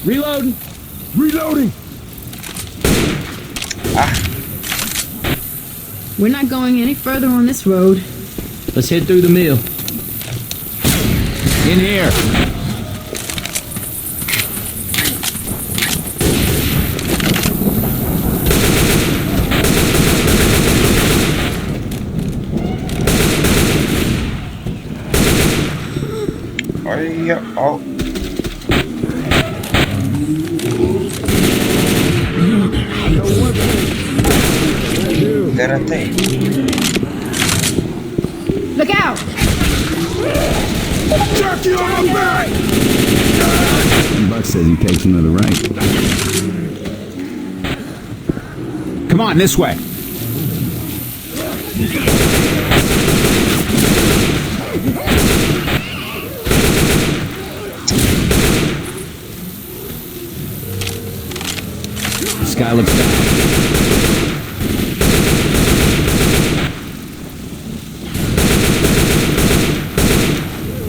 Reloading. Reloading. We're not going any further on this road. Let's head through the mill. In here. Oh. Garante. Look out! Jerk you on my back! Buck says he takes him to the right. Come on, this way. This guy looks bad.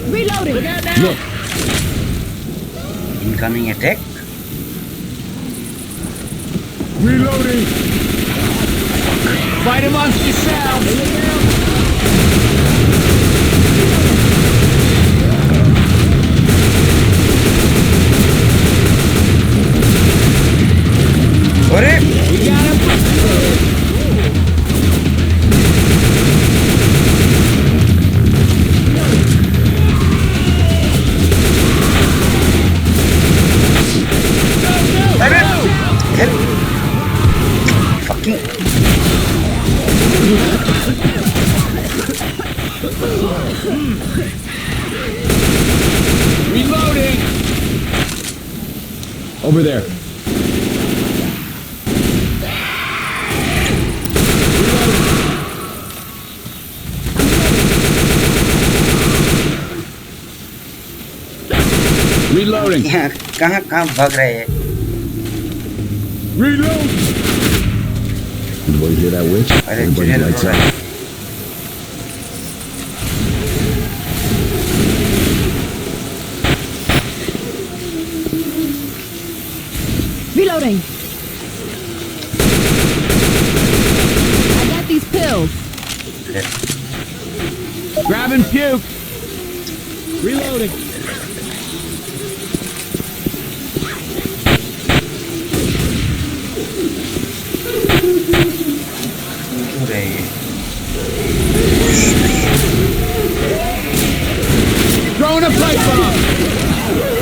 Reloading! Look, Incoming attack. Reloading. fight amongst yourselves. Ore! We got him. Help! Fucking. Reloading. Over there. Reloading. यहाँ कहाँ भाग रहे हैं? Reload. Everybody hear that witch? अरे Everybody चुड़ैल lights उड़ out. रहा है. Reloading! I got these pills. Grab and puke. Reloading. क्यों रहे हैं? Throwing a pipe bomb.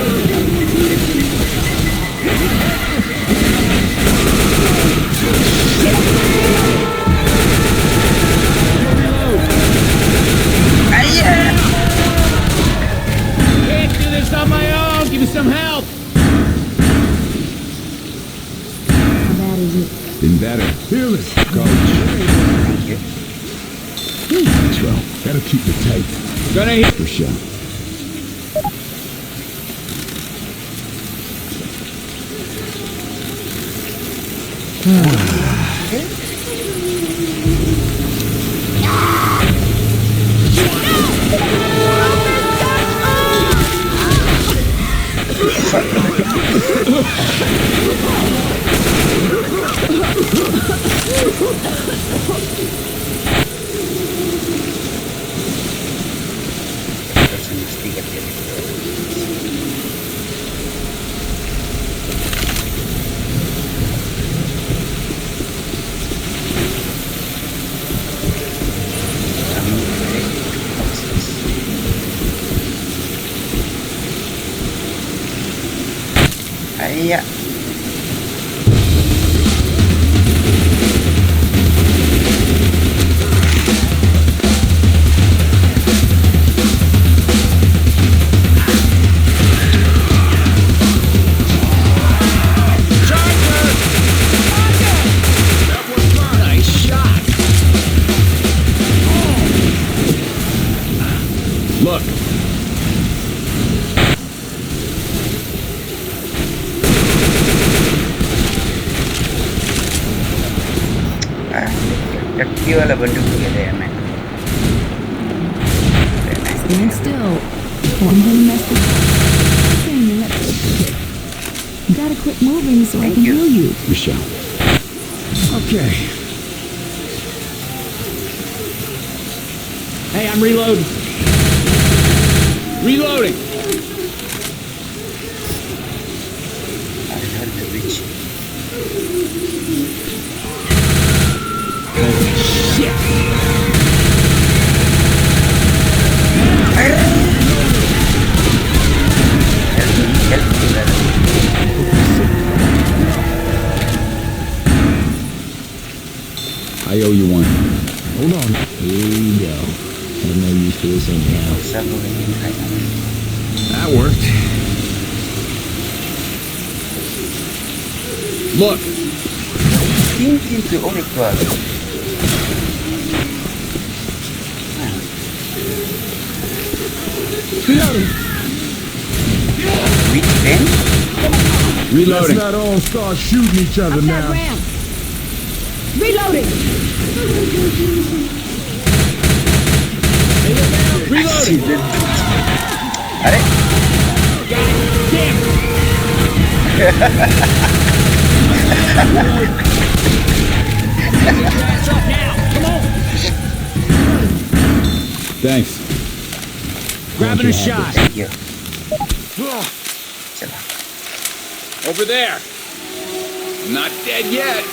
Can't do this on my own. Give me some help. How bad is it? Been better. Heal it, coach. Thank you. Thanks, well, Gotta keep it tight. Gonna hit. for sure. मस्ती करते हैं. Iya. Nice shot. Look. टट्टी वाला बंदूक ले रहे हैं मैं. Stand still. Or I'm gonna mess with you. gotta quit moving so I Thank can you. heal you. Michelle. Okay. Hey, I'm reloading. Reloading. I heard the witch. Help me, brother. I owe you one. Hold on. Here we go. I'm no use to this anyhow. Sabo ini kayaknya. That worked. Look. Tinggi tuh, oh itu aku. Which then? Let's Reloading. not all start shooting each other Up that now. ramp. Reloading. Reloading. Are? That's up now. Come on. Thanks. Grabbing a shot. Thank you. Over there. Not dead yet.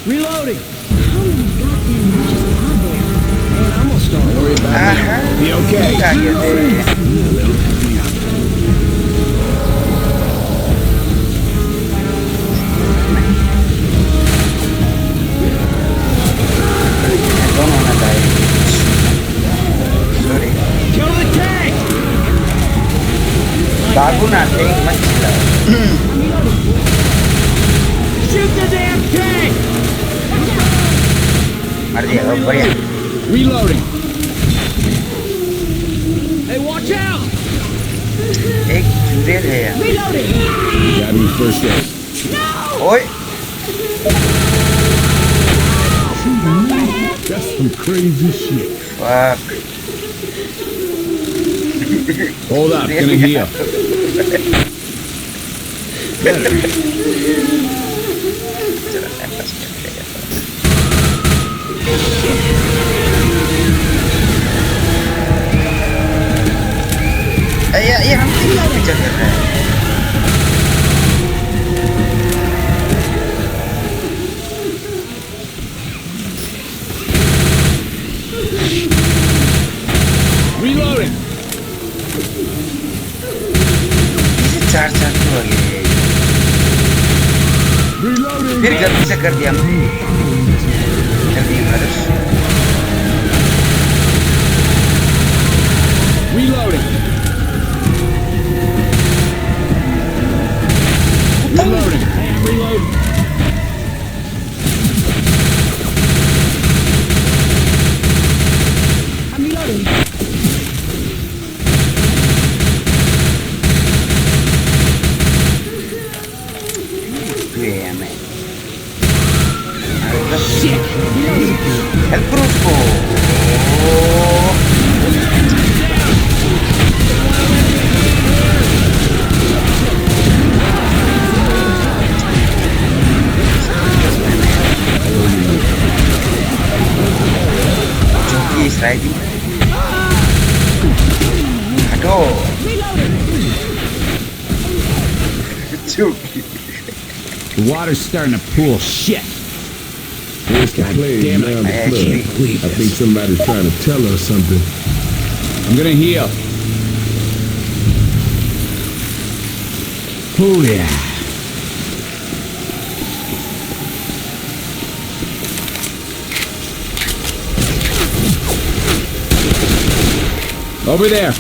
Reloading. Be okay. Kill the tank. Bago natin, mas sila. Shoot the damn tank. Mardia, over here. Reloading. Hey, watch out. Ek jurel hai yaar. Reloading. Got me first aid. Oi, That's some crazy shit. fuck. Hold up. Gonna heal. Jalan tempas dia. Ya, nanti kejar dia. Reloading. Ini charger tuh lagi. Reloading. Biar gak bisa kerja. Kerja harus. Reloading. Reloading. Hey, I'm reloading. I'm reloading. Gue ya, men. Help terusku. Oh. Joki is riding. Aduh. Joki. The water's starting to pool. Shit. Where's the plane damn it. down the I flood? actually believe I this. think somebody's trying to tell us something. I'm gonna heal. Oh yeah. Over there.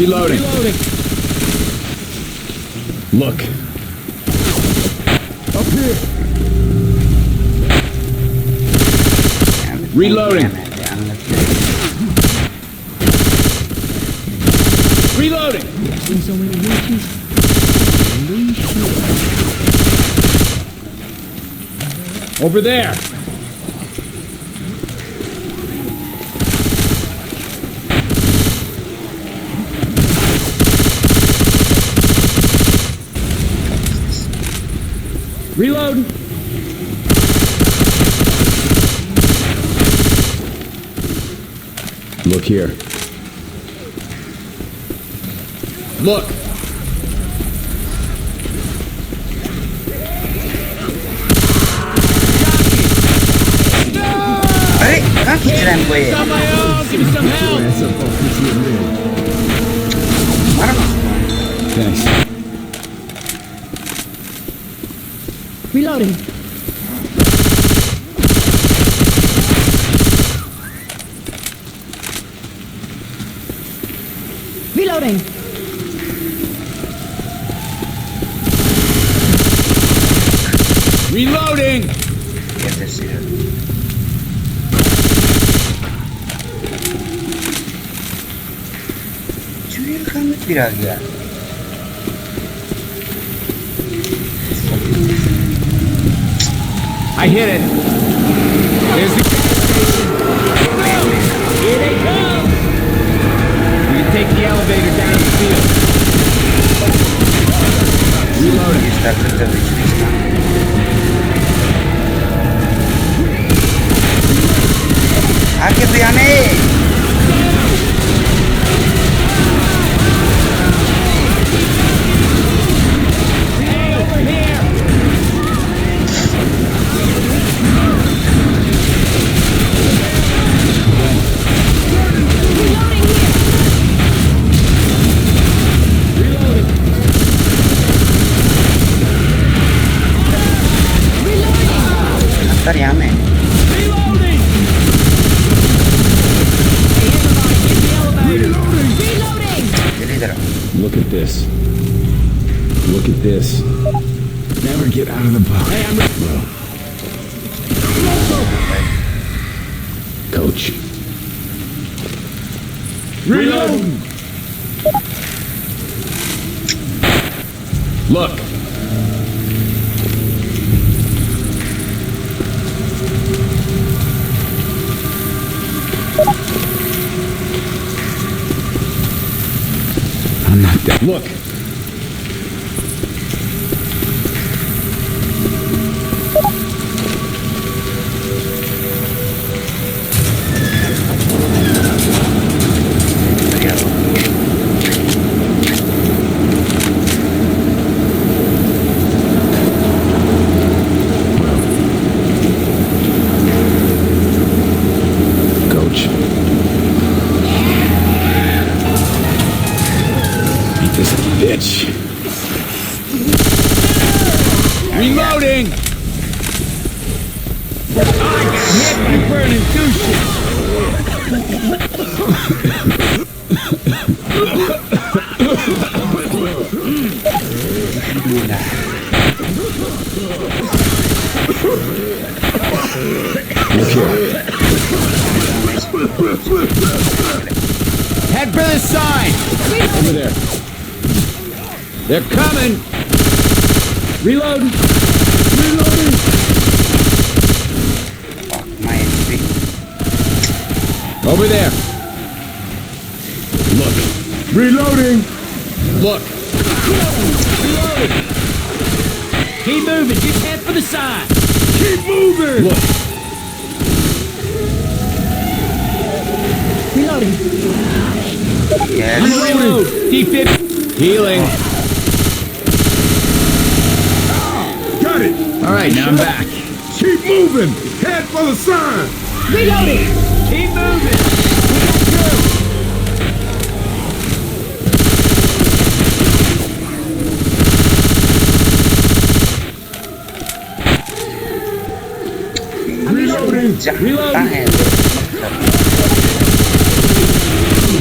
Reloading. Reloading. Look. Up here. Reloading. Reloading. Seen so many witches. Over there. Reloading. Look here. Look. अरे कहाँ खींच रहा है हमको ये? It's on my own. Give me some help. Ass up off this here ridge. मारो ना उसको। Thanks. Reloading. Reloading. Reloading. Get this here. चुड़ैल कहाँ में फिर आ गया? I hit it. There's the gas station. Here they come. We can take the elevator down the field. Reloading. ये start करते हुए चुड़ैल कहाँ? आके भी आने। Hey, over here. Reloading. अंदर यहाँ में। Reloading. Reloading. चलिए इधर आओ। Look at this. Look at this. Never get out of the box. Hey, I'm ready. Coach. Reloading. Look. I'm not dead. Look. Coach. Beat this bitch. Reloading. I got hit by burning douches. Look here. Head for the sign. Over there. They're coming. Reloading. Reloading. Fuck my HP. Over there. Look. Reloading. Look. Reloading. Keep moving. Just head for the sign. Keep moving. Look. Reloading. Yes. Reload. D50. Healing. Got it. All right, now I'm back. Keep moving. Head for the sign. Reloading. Keep moving. We got through. जहाँ है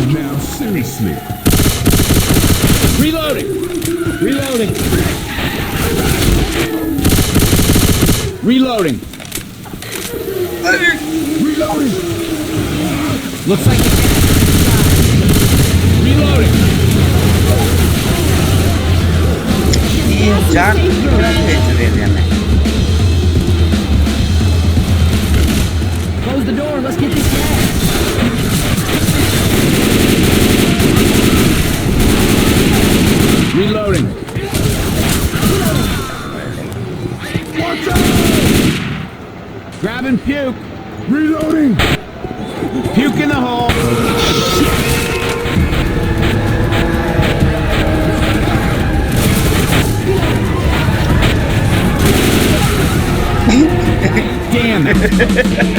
Now, seriously. Reloading. Reloading. Reloading. Reloading. Looks like the gas is inside. Reloading. ये जान कितना तेज दे दिया मैं Close the door. Let's get this gas. Reloading. Grabbing puke. Reloading. Puke in the hole. Damn it.